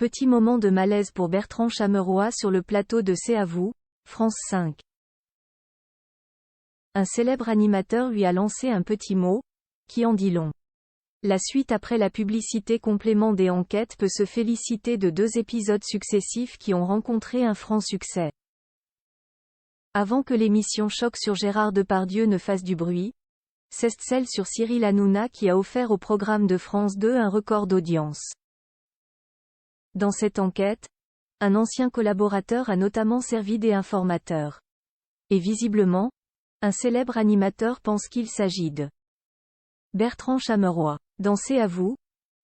Petit moment de malaise pour Bertrand Chameroy sur le plateau de C'est à vous, France 5. Un célèbre animateur lui a lancé un petit mot, qui en dit long. La suite après la publicité complément des enquêtes peut se féliciter de 2 épisodes successifs qui ont rencontré un franc succès. Avant que l'émission Choc sur Gérard Depardieu ne fasse du bruit, c'est celle sur Cyril Hanouna qui a offert au programme de France 2 un record d'audience. Dans cette enquête, un ancien collaborateur a notamment servi des informateurs. Et visiblement, un célèbre animateur pense qu'il s'agit de Bertrand Chameroy. Dans C'est à vous,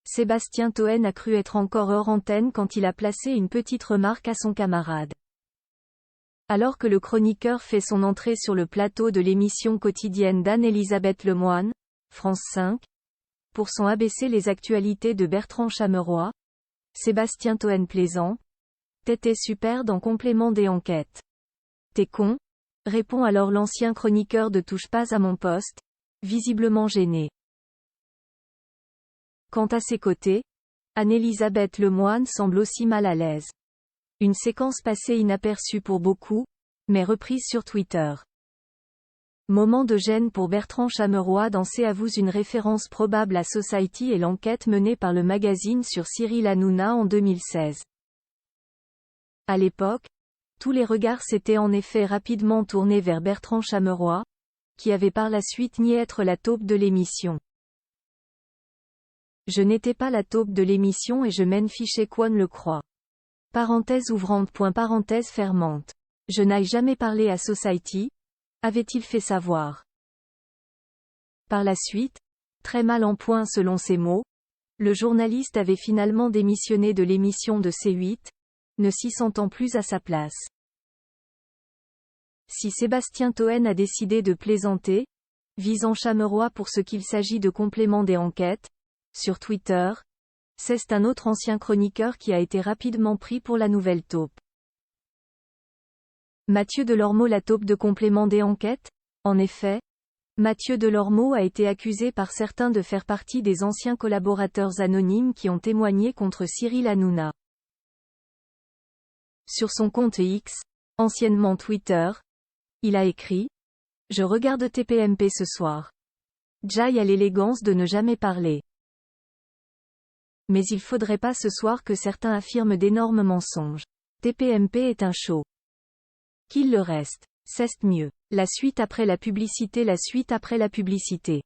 Sébastien Toen a cru être encore hors antenne quand il a placé une petite remarque à son camarade. Alors que le chroniqueur fait son entrée sur le plateau de l'émission quotidienne d'Anne-Elisabeth Lemoine, France 5, pour son ABC Les actualités de Bertrand Chameroy, Sébastien Toen plaisant. T'étais super dans complément des enquêtes. T'es con? Répond alors l'ancien chroniqueur de Touche pas à mon poste, visiblement gêné. Quant à ses côtés, Anne-Elisabeth Lemoine semble aussi mal à l'aise. Une séquence passée inaperçue pour beaucoup, mais reprise sur Twitter. Moment de gêne pour Bertrand Chameroy dans C'est à vous, une référence probable à Society et l'enquête menée par le magazine sur Cyril Hanouna en 2016. À l'époque, tous les regards s'étaient en effet rapidement tournés vers Bertrand Chameroy, qui avait par la suite nié être la taupe de l'émission. Je n'étais pas la taupe de l'émission et je m'en fichais qu'on le croit. Parenthèse ouvrante point parenthèse fermante. Je n'ai jamais parlé à Society, avait-il fait savoir. Par la suite, très mal en point selon ses mots, le journaliste avait finalement démissionné de l'émission de C8, ne s'y sentant plus à sa place. Si Sébastien Toen a décidé de plaisanter, visant Chameroy pour ce qu'il s'agit de complément des enquêtes, sur Twitter, c'est un autre ancien chroniqueur qui a été rapidement pris pour la nouvelle taupe. Mathieu Delormeau, la taupe de complément des enquêtes? En effet, Mathieu Delormeau a été accusé par certains de faire partie des anciens collaborateurs anonymes qui ont témoigné contre Cyril Hanouna. Sur son compte X, anciennement Twitter, il a écrit « Je regarde TPMP ce soir. Jay a l'élégance de ne jamais parler. Mais il faudrait pas ce soir que certains affirment d'énormes mensonges. TPMP est un show. Qu'il le reste. C'est mieux. La suite après la publicité. La suite après la publicité.